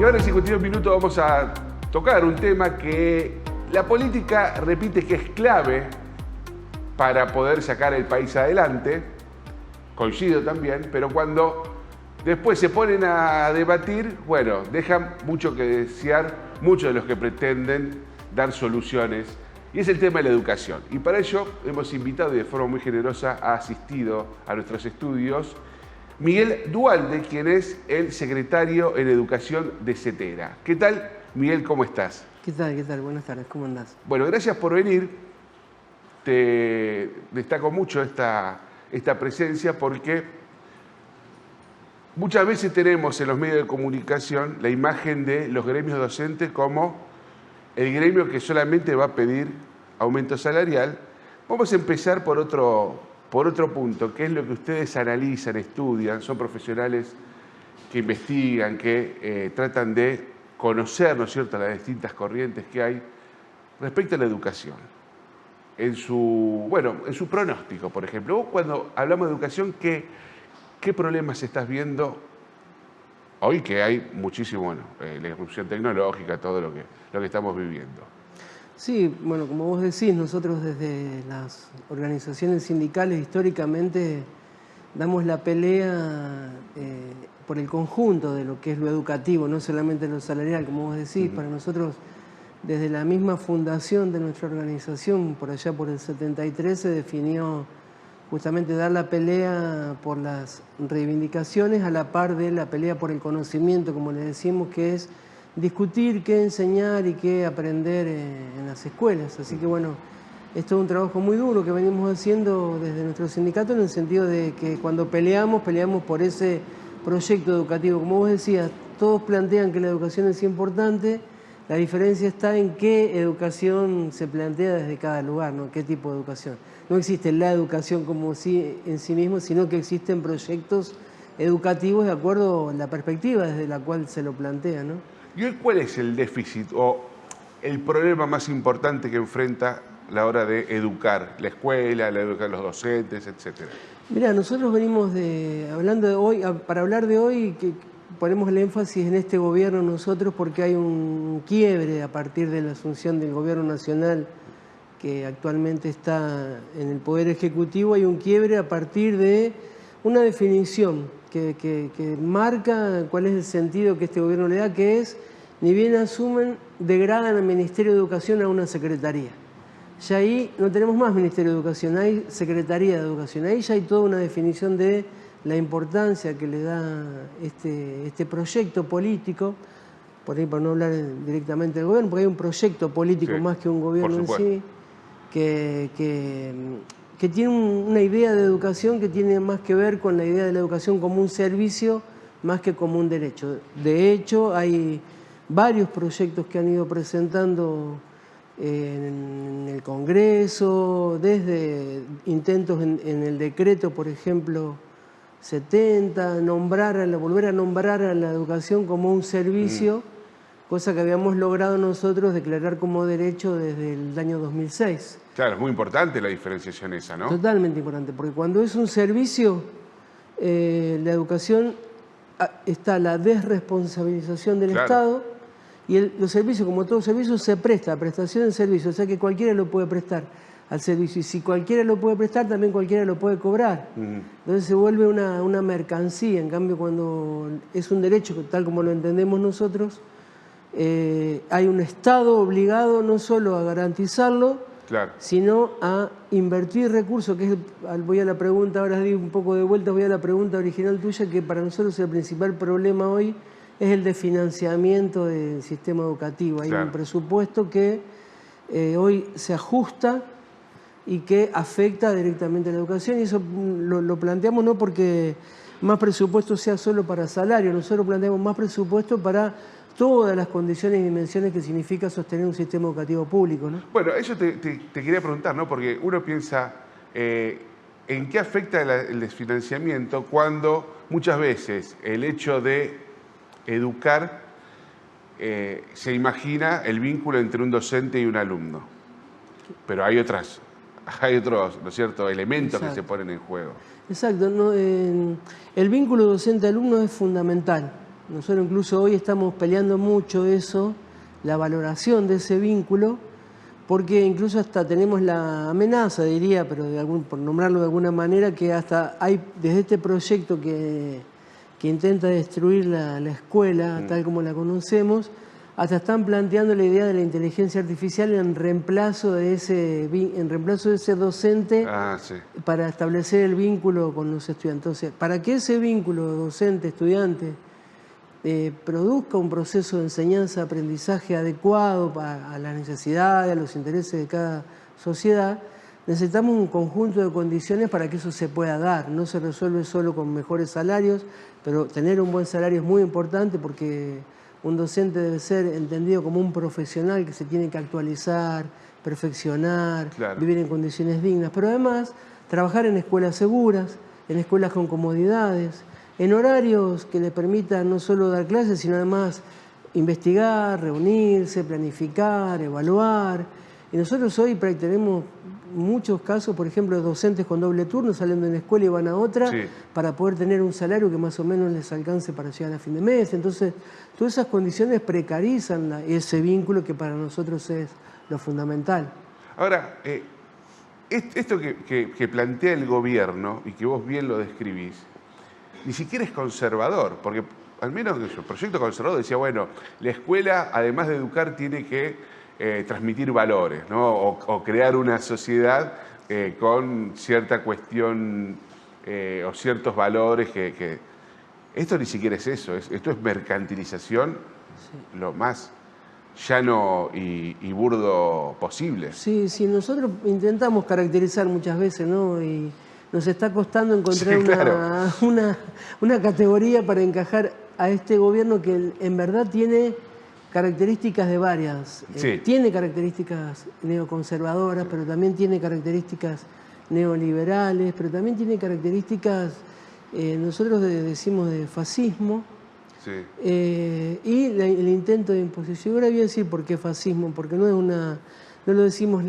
Y ahora en 52 minutos vamos a tocar un tema que la política repite que es clave para poder sacar el país adelante. Coincido también, pero cuando después se ponen a debatir, bueno, dejan mucho que desear muchos de los que pretenden dar soluciones. Y es el tema de la educación. Y para ello hemos invitado y de forma muy generosa ha asistido a nuestros estudios Miguel Duhalde, quien es el secretario en Educación de CETERA. ¿Qué tal, Miguel? ¿Cómo estás? ¿Qué tal? ¿Qué tal? Buenas tardes. ¿Cómo andás? Bueno, gracias por venir. Te destaco mucho esta presencia porque muchas veces tenemos en los medios de comunicación la imagen de los gremios docentes como el gremio que solamente va a pedir aumento salarial. Vamos a empezar por otro punto, que es lo que ustedes analizan, estudian, son profesionales que investigan, que tratan de conocer, ¿no es cierto?, las distintas corrientes que hay respecto a la educación. En su pronóstico, por ejemplo. Vos cuando hablamos de educación, ¿qué problemas estás viendo hoy que hay muchísimo, la irrupción tecnológica, todo lo que estamos viviendo? Sí, bueno, como vos decís, nosotros desde las organizaciones sindicales históricamente damos la pelea por el conjunto de lo que es lo educativo, no solamente lo salarial, como vos decís. Para nosotros, desde la misma fundación de nuestra organización, por allá por el 73, se definió justamente dar la pelea por las reivindicaciones a la par de la pelea por el conocimiento, como le decimos, que es discutir qué enseñar y qué aprender en las escuelas. Así que bueno, esto es un trabajo muy duro que venimos haciendo desde nuestro sindicato, en el sentido de que cuando peleamos por ese proyecto educativo. Como vos decías, todos plantean que la educación es importante. La diferencia está en qué educación se plantea desde cada lugar, ¿no? ¿Qué tipo de educación? No existe la educación como en sí mismo, sino que existen proyectos educativos de acuerdo a la perspectiva desde la cual se lo plantea, ¿no? ¿Y hoy cuál es el déficit o el problema más importante que enfrenta a la hora de educar la escuela, la educar los docentes, etcétera? Mira, nosotros venimos hablando de hoy, para hablar de hoy, que ponemos el énfasis en este gobierno nosotros porque hay un quiebre a partir de la asunción del gobierno nacional que actualmente está en el Poder Ejecutivo. Hay un quiebre a partir de una definición que marca cuál es el sentido que este gobierno le da, que es, ni bien asumen, degradan al Ministerio de Educación a una secretaría. Ya ahí no tenemos más Ministerio de Educación, hay Secretaría de Educación. Ahí ya hay toda una definición de la importancia que le da este proyecto político, por ahí para no hablar directamente del gobierno, porque hay un proyecto político más que un gobierno en sí, que tiene una idea de educación que tiene más que ver con la idea de la educación como un servicio más que como un derecho. De hecho, hay varios proyectos que han ido presentando en el Congreso, desde intentos en el decreto, por ejemplo, 70, volver a nombrar a la educación como un servicio, cosa que habíamos logrado nosotros declarar como derecho desde el año 2006. Claro, es muy importante la diferenciación esa, ¿no? Totalmente importante, porque cuando es un servicio, la educación, está la desresponsabilización del Estado, y los servicios, como todo servicio, se presta, prestación de servicio, o sea que cualquiera lo puede prestar al servicio, y si cualquiera lo puede prestar, también cualquiera lo puede cobrar. Entonces se vuelve una mercancía. En cambio, cuando es un derecho, tal como lo entendemos nosotros, hay un Estado obligado no solo a garantizarlo, sino a invertir recursos, que es, voy a la pregunta, ahora di un poco de vuelta, voy a la pregunta original tuya, que para nosotros el principal problema hoy es el de financiamiento del sistema educativo. Hay un presupuesto que hoy se ajusta y que afecta directamente a la educación, y eso lo planteamos no porque más presupuesto sea solo para salario, nosotros planteamos más presupuesto para todas las condiciones y dimensiones que significa sostener un sistema educativo público, ¿no? Bueno, eso te quería preguntar, ¿no? Porque uno piensa en qué afecta el desfinanciamiento cuando muchas veces el hecho de educar se imagina el vínculo entre un docente y un alumno. Pero hay otros, ¿no es cierto?, elementos que se ponen en juego. Exacto. El vínculo docente-alumno es fundamental. Nosotros incluso hoy estamos peleando mucho eso, la valoración de ese vínculo, porque incluso hasta tenemos la amenaza, diría, pero por nombrarlo de alguna manera, que hasta hay desde este proyecto que intenta destruir la escuela tal como la conocemos, hasta están planteando la idea de la inteligencia artificial en reemplazo de ese docente para establecer el vínculo con los estudiantes. Entonces, para que ese vínculo docente-estudiante produzca un proceso de enseñanza-aprendizaje adecuado a las necesidades, a los intereses de cada sociedad, necesitamos un conjunto de condiciones para que eso se pueda dar. No se resuelve solo con mejores salarios, pero tener un buen salario es muy importante porque un docente debe ser entendido como un profesional que se tiene que actualizar, perfeccionar, vivir en condiciones dignas, pero además trabajar en escuelas seguras, en escuelas con comodidades, en horarios que le permitan no solo dar clases, sino además investigar, reunirse, planificar, evaluar. Y nosotros hoy tenemos muchos casos, por ejemplo, de docentes con doble turno saliendo de una escuela y van a otra para poder tener un salario que más o menos les alcance para llegar a fin de mes. Entonces, todas esas condiciones precarizan ese vínculo que para nosotros es lo fundamental. Ahora, esto que plantea el gobierno y que vos bien lo describís, ni siquiera es conservador, porque al menos el proyecto conservador decía, bueno, la escuela, además de educar, tiene que transmitir valores, ¿no? O crear una sociedad con cierta cuestión o ciertos valores que... Esto ni siquiera es eso, esto es mercantilización lo más llano y burdo posible. Sí, nosotros intentamos caracterizar muchas veces, ¿no? Y nos está costando encontrar una categoría para encajar a este gobierno que en verdad tiene características de varias. Tiene características neoconservadoras, pero también tiene características neoliberales, pero también tiene características, nosotros decimos de fascismo, y el intento de imposición. Ahora voy a decir por qué fascismo, porque no lo decimos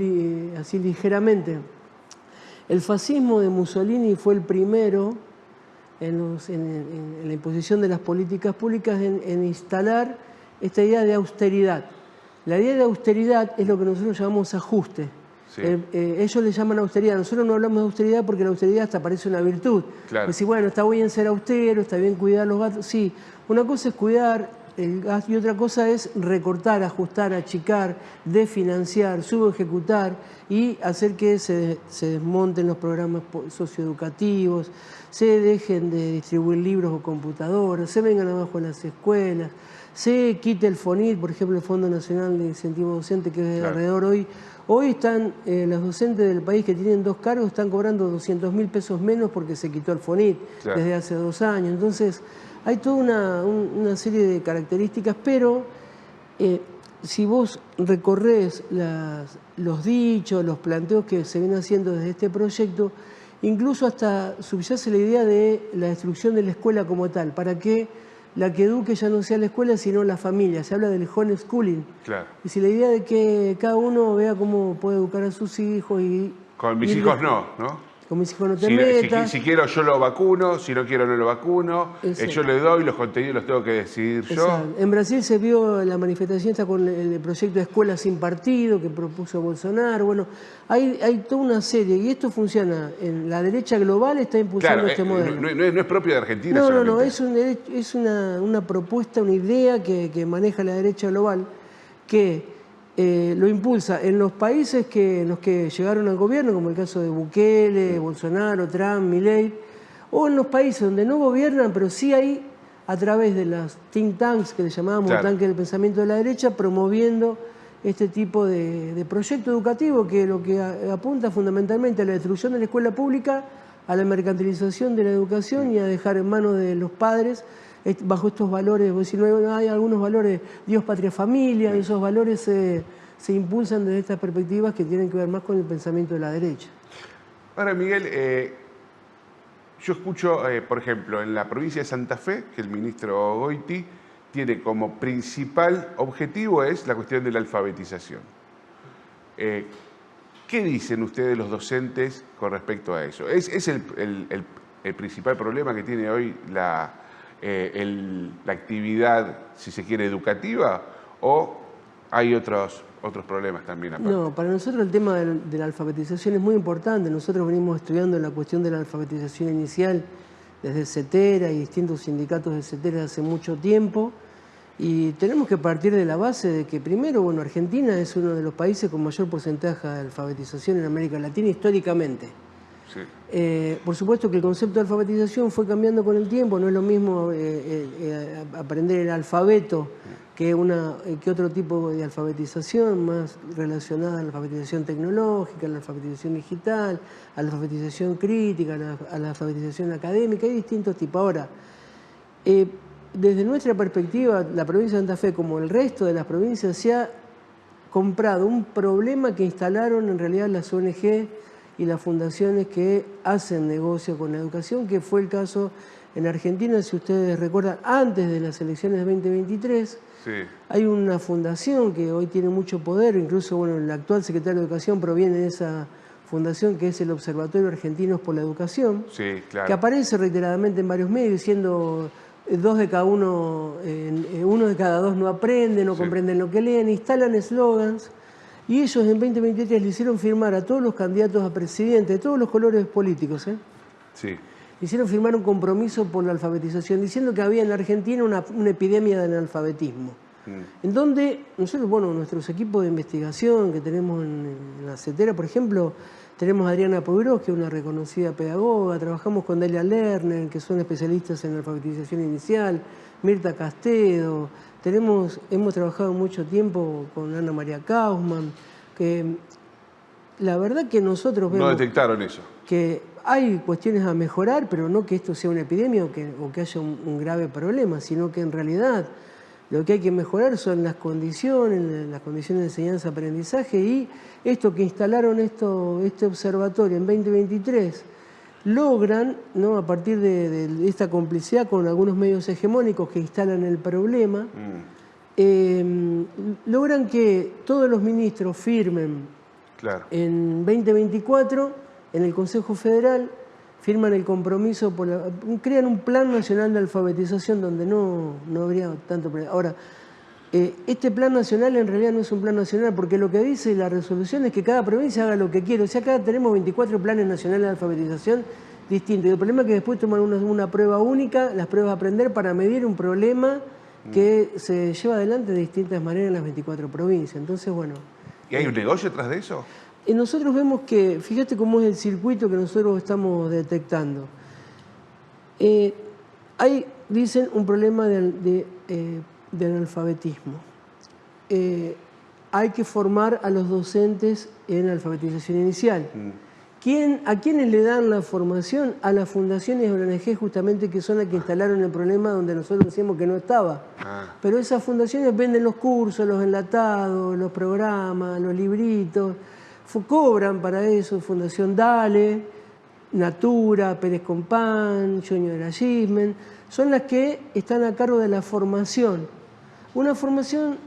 así ligeramente. El fascismo de Mussolini fue el primero en la imposición de las políticas públicas en instalar esta idea de austeridad. La idea de austeridad es lo que nosotros llamamos ajuste. Ellos le llaman austeridad. Nosotros no hablamos de austeridad porque la austeridad hasta parece una virtud. Pues sí, bueno, está bien ser austero, está bien cuidar los gastos. Sí, una cosa es cuidar el gasto y otra cosa es recortar, ajustar, achicar, desfinanciar, subejecutar y hacer que se desmonten los programas socioeducativos, se dejen de distribuir libros o computadoras, se vengan abajo en las escuelas, se quite el FONIT, por ejemplo, el Fondo Nacional de Incentivo Docente, que es alrededor hoy. Hoy están los docentes del país que tienen 2 cargos, están cobrando 200.000 pesos menos porque se quitó el FONIT desde hace 2 años. Entonces, hay toda una serie de características, pero si vos recorres los dichos, los planteos que se vienen haciendo desde este proyecto, incluso hasta subyace la idea de la destrucción de la escuela como tal, para que la que eduque ya no sea la escuela, sino la familia. Se habla del homeschooling. Y si la idea de que cada uno vea cómo puede educar a sus hijos y... Con mis hijos ¿no? Con mis hijos no te metas. Si quiero yo lo vacuno, si no quiero no lo vacuno. Yo le doy, los contenidos los tengo que decidir yo. En Brasil se vio la manifestación esta con el proyecto de Escuela Sin Partido que propuso Bolsonaro. Bueno, hay toda una serie y esto funciona. En la derecha global está impulsando este modelo. No es propio de Argentina. No, es una propuesta, una idea que maneja la derecha global que lo impulsa en los países en los que llegaron al gobierno, como el caso de Bukele, Bolsonaro, Trump, Milei, o en los países donde no gobiernan, pero sí hay, a través de las think tanks, que le llamábamos tanques del pensamiento de la derecha, promoviendo este tipo de proyecto educativo que lo que apunta fundamentalmente a la destrucción de la escuela pública, a la mercantilización de la educación y a dejar en manos de los padres bajo estos valores. Si no hay algunos valores, Dios, patria, familia, esos valores se impulsan desde estas perspectivas que tienen que ver más con el pensamiento de la derecha. Ahora, Miguel, yo escucho, por ejemplo, en la provincia de Santa Fe, que el ministro Goiti tiene como principal objetivo es la cuestión de la alfabetización. ¿Qué dicen ustedes los docentes con respecto a eso? ¿Es el principal problema que tiene hoy la actividad, si se quiere, educativa, o hay otros problemas también aparte? No, para nosotros el tema de la alfabetización es muy importante. Nosotros venimos estudiando la cuestión de la alfabetización inicial desde CETERA y distintos sindicatos de CETERA hace mucho tiempo. Y tenemos que partir de la base de que primero, bueno, Argentina es uno de los países con mayor porcentaje de alfabetización en América Latina históricamente. Sí. Por supuesto que el concepto de alfabetización fue cambiando con el tiempo, no es lo mismo aprender el alfabeto que otro tipo de alfabetización más relacionada a la alfabetización tecnológica, a la alfabetización digital, a la alfabetización crítica, a la alfabetización académica, hay distintos tipos. Ahora, desde nuestra perspectiva, la provincia de Santa Fe, como el resto de las provincias, se ha comprado un problema que instalaron en realidad las ONG y las fundaciones que hacen negocio con la educación, que fue el caso en Argentina, si ustedes recuerdan, antes de las elecciones de 2023, sí. Hay una fundación que hoy tiene mucho poder, incluso bueno, el actual secretario de Educación proviene de esa fundación, que es el Observatorio Argentinos por la Educación, sí, claro. Que aparece reiteradamente en varios medios diciendo uno de cada dos no aprende, no comprenden lo que leen, instalan eslogans. Y ellos en 2023 le hicieron firmar a todos los candidatos a presidente, de todos los colores políticos, sí. Le hicieron firmar un compromiso por la alfabetización, diciendo que había en la Argentina una epidemia de analfabetismo. En donde nosotros, bueno, nuestros equipos de investigación que tenemos en la CETERA, por ejemplo, tenemos a Adriana Poirós, que es una reconocida pedagoga, trabajamos con Delia Lerner, que son especialistas en alfabetización inicial, Mirta Castedo. Hemos trabajado mucho tiempo con Ana María Kaufman, que la verdad que nosotros vemos... No detectaron eso. Que hay cuestiones a mejorar, pero no que esto sea una epidemia o que haya un grave problema, sino que en realidad lo que hay que mejorar son las condiciones de enseñanza-aprendizaje, y esto que instalaron este observatorio en 2023, logran, ¿no?, a partir de esta complicidad con algunos medios hegemónicos que instalan el problema, logran que todos los ministros firmen en 2024, en el Consejo Federal, firman el compromiso, crean un plan nacional de alfabetización donde no habría tanto problema. Ahora, este plan nacional en realidad no es un plan nacional, porque lo que dice la resolución es que cada provincia haga lo que quiere. O sea, acá tenemos 24 planes nacionales de alfabetización distintos. Y el problema es que después toman una prueba única, las pruebas a aprender, para medir un problema que se lleva adelante de distintas maneras en las 24 provincias. Entonces, bueno... ¿Y hay un negocio detrás de eso? Nosotros vemos que, fíjate cómo es el circuito que nosotros estamos detectando. Hay, dicen, un problema de analfabetismo. Hay que formar a los docentes en alfabetización inicial. ¿A quiénes le dan la formación? A las fundaciones de ONG, justamente, que son las que instalaron el problema donde nosotros decíamos que no estaba. Pero esas fundaciones venden los cursos, los enlatados, los programas, los libritos, cobran para eso. Fundación Dale, Natura, Pérez Compán, Yoño de la Gismen, son las que están a cargo de la formación. Una formación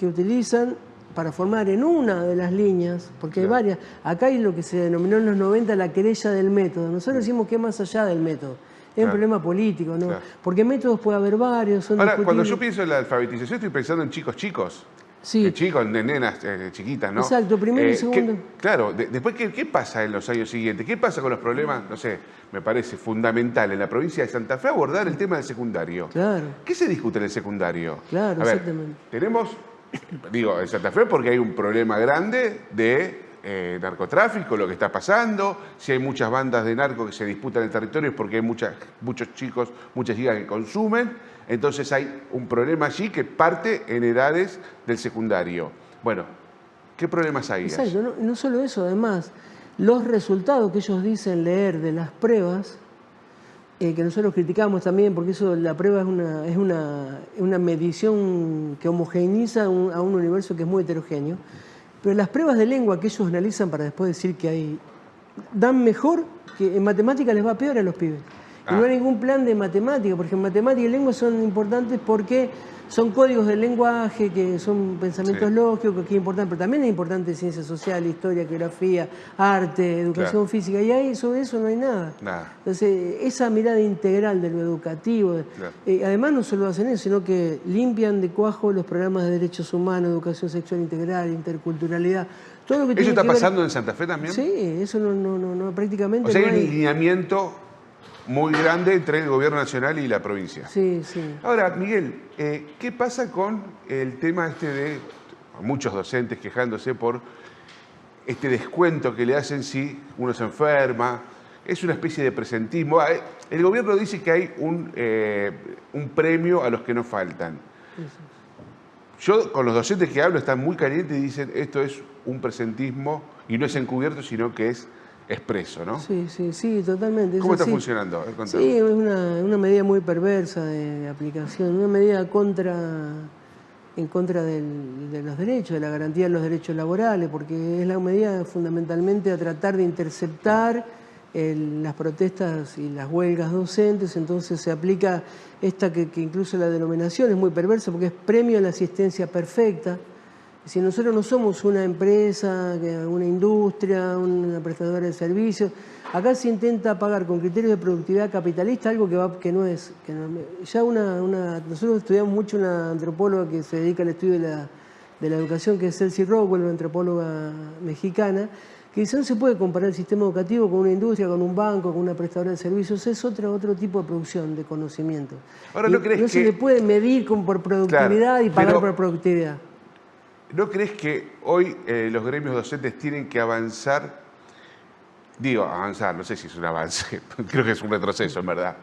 que utilizan para formar en una de las líneas, porque hay varias. Acá hay lo que se denominó en los 90 la querella del método. Nosotros decimos que es más allá del método. Es un problema político, ¿no? Porque métodos puede haber varios, son Ahora, cuando yo pienso en la alfabetización, estoy pensando en chicos. Sí. Chicos, de nenas chiquitas, ¿no? Exacto, primero y segundo. Claro, después, ¿qué pasa en los años siguientes? ¿Qué pasa con los problemas? No sé, me parece fundamental en la provincia de Santa Fe abordar el tema del secundario. Claro. ¿Qué se discute en el secundario? Claro, a ver, exactamente. Tenemos, digo, en Santa Fe porque hay un problema grande de narcotráfico, lo que está pasando. Si hay muchas bandas de narco que se disputan el territorio es porque hay muchos chicos, muchas chicas que consumen. Entonces hay un problema allí que parte en edades del secundario. Bueno, ¿qué problemas hay? Exacto, no solo eso, además, los resultados que ellos dicen leer de las pruebas, que nosotros criticamos también, porque eso, la prueba es una medición que homogeneiza a un universo que es muy heterogéneo, pero las pruebas de lengua que ellos analizan para después decir que hay, dan mejor, que en matemática les va peor a los pibes. Y no hay ningún plan de matemática, porque en matemática y lengua son importantes porque son códigos del lenguaje, que son pensamientos Sí. lógicos, que es importante, pero también es importante ciencia social, historia, geografía, arte, educación física, y ahí sobre eso no hay nada. Nada. Entonces, esa mirada integral de lo educativo, Claro. además no solo hacen eso, sino que limpian de cuajo los programas de derechos humanos, educación sexual integral, interculturalidad, todo lo que ¿Eso tiene está que ver. pasando en Santa Fe también? Sí, eso no, prácticamente O sea, no hay un hay. lineamiento muy grande entre el gobierno nacional y la provincia. Sí, sí. Ahora, Miguel, ¿qué pasa con el tema este de muchos docentes quejándose por este descuento que le hacen si uno se enferma? Es una especie de presentismo. El gobierno dice que hay un premio a los que no faltan. Yo con los docentes que hablo están muy calientes y dicen esto es un presentismo y no es encubierto, sino que es expreso, ¿no? Sí, totalmente. ¿Cómo Es está así. funcionando? A ver, contame. Sí, es una medida muy perversa de aplicación, una medida en contra de los derechos, de la garantía de los derechos laborales, porque es la medida fundamentalmente a tratar de interceptar las protestas y las huelgas docentes, entonces se aplica esta que incluso la denominación es muy perversa porque es premio a la asistencia perfecta. Si nosotros no somos una empresa, una industria, una prestadora de servicios, acá se intenta pagar con criterios de productividad capitalista algo que no es. Nosotros estudiamos mucho una antropóloga que se dedica al estudio de la educación, que es Celsi Rockwell, una antropóloga mexicana, que dice no se puede comparar el sistema educativo con una industria, con un banco, con una prestadora de servicios, es otro tipo de producción de conocimiento. Ahora, ¿no crees se que- le puede medir por productividad Claro, y pagar pero- por productividad. ¿No crees que hoy los gremios docentes tienen que avanzar? Digo, avanzar, no sé si es un avance, creo que es un retroceso, en verdad.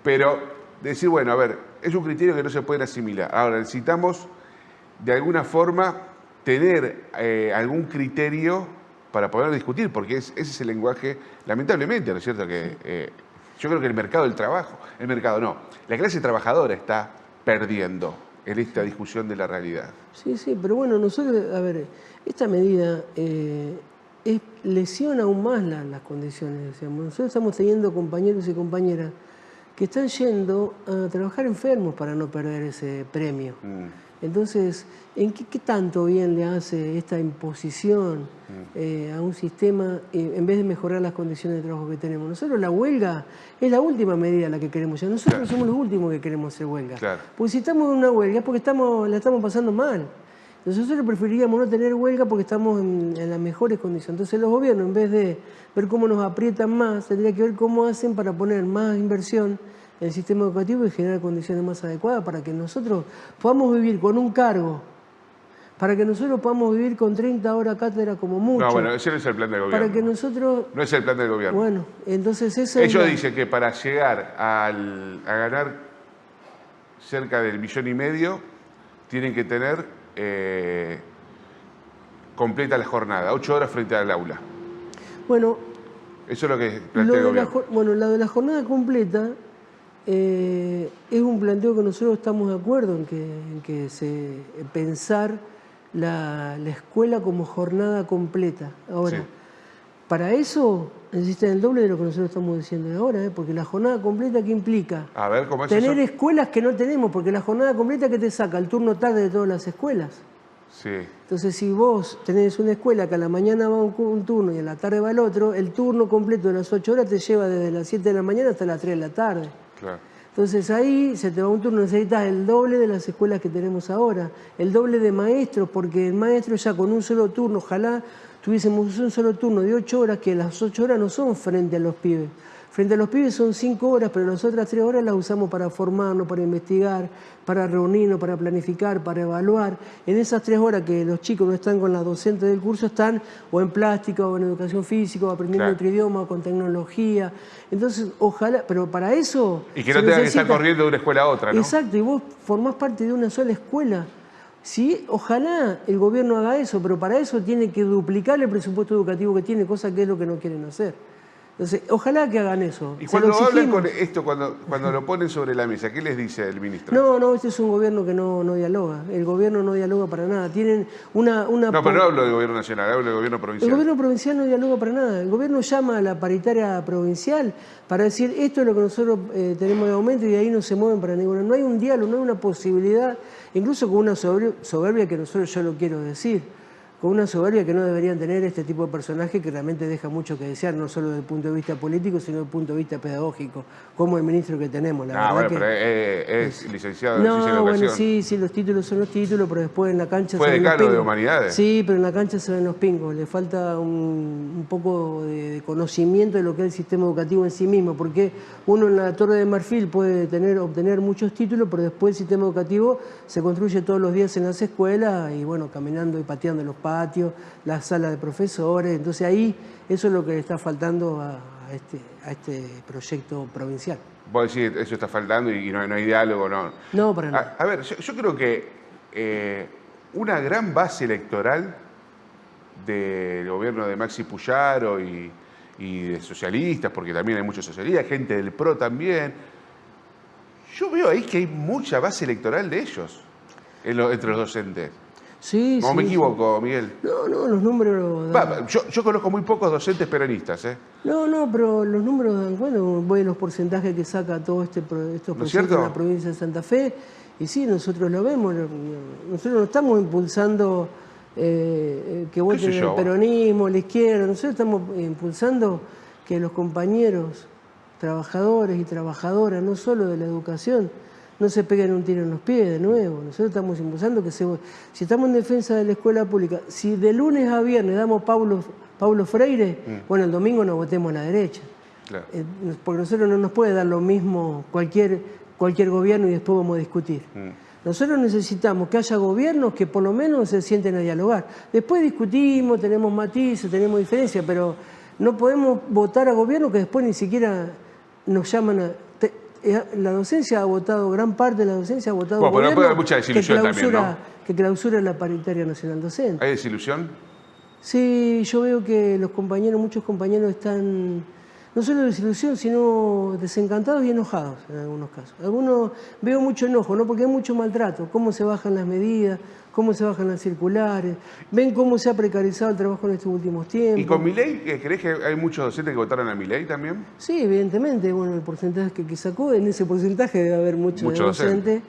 Pero decir, bueno, a ver, es un criterio que no se puede asimilar. Ahora, necesitamos, de alguna forma, tener algún criterio para poder discutir, porque ese es el lenguaje, lamentablemente, ¿no es cierto? Que yo creo que el mercado del trabajo, la clase trabajadora está perdiendo en esta discusión de la realidad. Sí, pero bueno, nosotros, a ver, esta medida lesiona aún más las condiciones. Digamos. Nosotros estamos teniendo compañeros y compañeras que están yendo a trabajar enfermos para no perder ese premio. Entonces, ¿en qué tanto bien le hace esta imposición a un sistema en vez de mejorar las condiciones de trabajo que tenemos? Nosotros la huelga es la última medida la que queremos ya. Nosotros somos los últimos que queremos hacer huelga. Claro. Porque si estamos en una huelga es porque la estamos pasando mal. Entonces nosotros preferiríamos no tener huelga porque estamos en las mejores condiciones. Entonces los gobiernos, en vez de ver cómo nos aprietan más, tendrían que ver cómo hacen para poner más inversión en el sistema educativo y generar condiciones más adecuadas para que nosotros podamos vivir con un cargo, para que nosotros podamos vivir con 30 horas cátedra como mucho. No, bueno, ese no es el plan del gobierno. Para que nosotros... No es el plan del gobierno. Bueno, entonces eso Ellos dicen que para llegar a ganar cerca del 1,5 millones tienen que tener completa la jornada, 8 horas frente al aula. Bueno, Eso es lo que plantea el gobierno. Lo de la jornada completa es un planteo que nosotros estamos de acuerdo en que pensar la escuela como jornada completa. Ahora, Sí. para eso necesitan el doble de lo que nosotros estamos diciendo ahora, porque la jornada completa, ¿qué implica? A ver, ¿cómo es Tener eso? escuelas que no tenemos, porque la jornada completa que te saca el turno tarde de todas las escuelas. Sí. Entonces, si vos tenés una escuela que a la mañana va un turno y a la tarde va el otro, el turno completo de las 8 horas te lleva desde las 7 de la mañana hasta las 3 de la tarde. Claro. Entonces ahí se te va un turno, necesitas el doble de las escuelas que tenemos ahora, el doble de maestros, porque el maestro ya con un solo turno, ojalá tuviésemos un solo turno de 8 horas, que las 8 horas no son frente a los pibes. Frente a los pibes son 5 horas, pero las otras 3 horas las usamos para formarnos, para investigar, para reunirnos, para planificar, para evaluar. En esas 3 horas que los chicos no están con las docentes del curso, están o en plástica, o en educación física, o aprendiendo Claro. otro idioma, o con tecnología. Entonces, ojalá, pero para eso... Y que se no tengan que necesita- estar corriendo de una escuela a otra, ¿no? Exacto, y vos formás parte de una sola escuela. Sí, ojalá el gobierno haga eso, pero para eso tiene que duplicar el presupuesto educativo que tiene, cosa que es lo que no quieren hacer. Entonces, ojalá que hagan eso. Y Se cuando lo hablan exigimos. con esto, cuando lo ponen sobre la mesa, ¿qué les dice el ministro? No, este es un gobierno que no dialoga. El gobierno no dialoga para nada. Tienen una No, pero no hablo del gobierno nacional, hablo del gobierno El provincial. gobierno provincial no dialoga para nada. El gobierno llama a la paritaria provincial para decir esto es lo que nosotros tenemos de aumento y de ahí no se mueven para ninguna. No hay un diálogo, no hay una posibilidad, incluso con una soberbia que nosotros, yo lo quiero decir, con una soberbia que no deberían tener este tipo de personajes que realmente deja mucho que desear, no solo desde el punto de vista político, sino desde el punto de vista pedagógico, como el ministro que tenemos. La verdad bueno, que pero es licenciado en no, Ciencia y Educación. bueno, sí, los títulos son los títulos, pero después en la cancha Fue se ven los decano de pingos. Humanidades. Sí, pero en la cancha se ven los pingos. Le falta un poco de conocimiento de lo que es el sistema educativo en sí mismo, porque uno en la Torre de Marfil puede obtener muchos títulos, pero después el sistema educativo se construye todos los días en las escuelas y bueno, caminando y pateando los patios, las salas de profesores. Entonces ahí eso es lo que le está faltando a este proyecto provincial. Vos decís, eso está faltando y no hay diálogo, ¿no? No, para nada. A ver, yo creo que una gran base electoral del gobierno de Maxi Puyaro y de socialistas, porque también hay muchos socialistas, gente del PRO también, yo veo ahí que hay mucha base electoral de ellos entre los docentes. Sí, ¿No me equivoco, Miguel? No, los números... Yo conozco muy pocos docentes peronistas, ¿eh? No, pero los números dan cuenta, voy a los porcentajes que saca todo estos proyectos en la provincia de Santa Fe, y sí, nosotros lo vemos, nosotros no estamos impulsando que voten el peronismo, la izquierda, nosotros estamos impulsando que los compañeros, trabajadores y trabajadoras, no solo de la educación, no se peguen un tiro en los pies de nuevo. Nosotros estamos impulsando que si estamos en defensa de la escuela pública, si de lunes a viernes damos Paulo Freire, bueno, el domingo nos votemos a la derecha. Claro. Porque nosotros no nos puede dar lo mismo cualquier gobierno y después vamos a discutir. Nosotros necesitamos que haya gobiernos que por lo menos se sienten a dialogar. Después discutimos, tenemos matices, tenemos diferencias, pero no podemos votar a gobiernos que después ni siquiera nos llaman a... La docencia ha votado, gran parte de la docencia ha votado pero puede haber mucha desilusión también, ¿no? Que clausura la paritaria nacional docente. ¿Hay desilusión? Sí, yo veo que muchos compañeros están, no solo desilusión, sino desencantados y enojados en algunos casos. Veo mucho enojo, ¿no? Porque hay mucho maltrato, cómo se bajan las medidas, cómo se bajan las circulares, ven cómo se ha precarizado el trabajo en estos últimos tiempos. ¿Y con Milei, crees que hay muchos docentes que votaron a Milei también? Sí, evidentemente, bueno, el porcentaje que sacó, en ese porcentaje debe haber muchos docentes,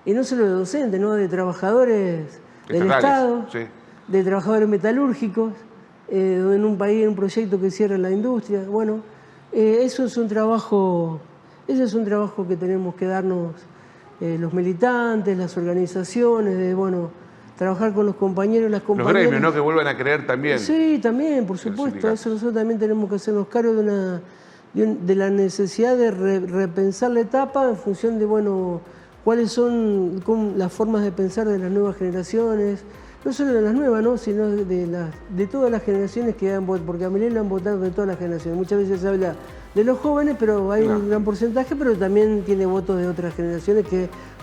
y no solo de docentes, ¿no? De trabajadores del Estado, sí, de trabajadores metalúrgicos, en un país, en un proyecto que cierra la industria. Bueno, eso es un trabajo que tenemos que darnos los militantes, las organizaciones, trabajar con los compañeros y las compañeras. Los gremios, ¿no? Que vuelvan a creer también. Sí, también, por supuesto. Eso nosotros también tenemos que hacernos cargo de la necesidad de repensar la etapa en función de, cuáles son las formas de pensar de las nuevas generaciones, no solo de las nuevas, ¿no? Sino de todas las generaciones que han votado, porque a Milei lo han votado de todas las generaciones. Muchas veces se habla de los jóvenes, pero hay un gran porcentaje, pero también tiene votos de otras generaciones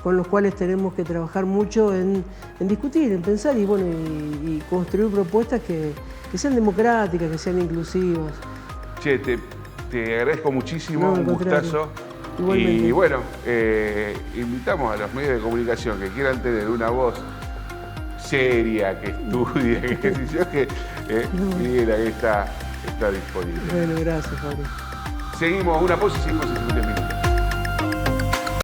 con los cuales tenemos que trabajar mucho en discutir, en pensar y construir propuestas que sean democráticas, que sean inclusivas. Che, te agradezco muchísimo, un gustazo. Igualmente. Y bueno, invitamos a los medios de comunicación que quieran tener una voz seria, que estudie, que Miguel ahí está disponible. Bueno, gracias, Pablo. Seguimos una pausa y seguimos.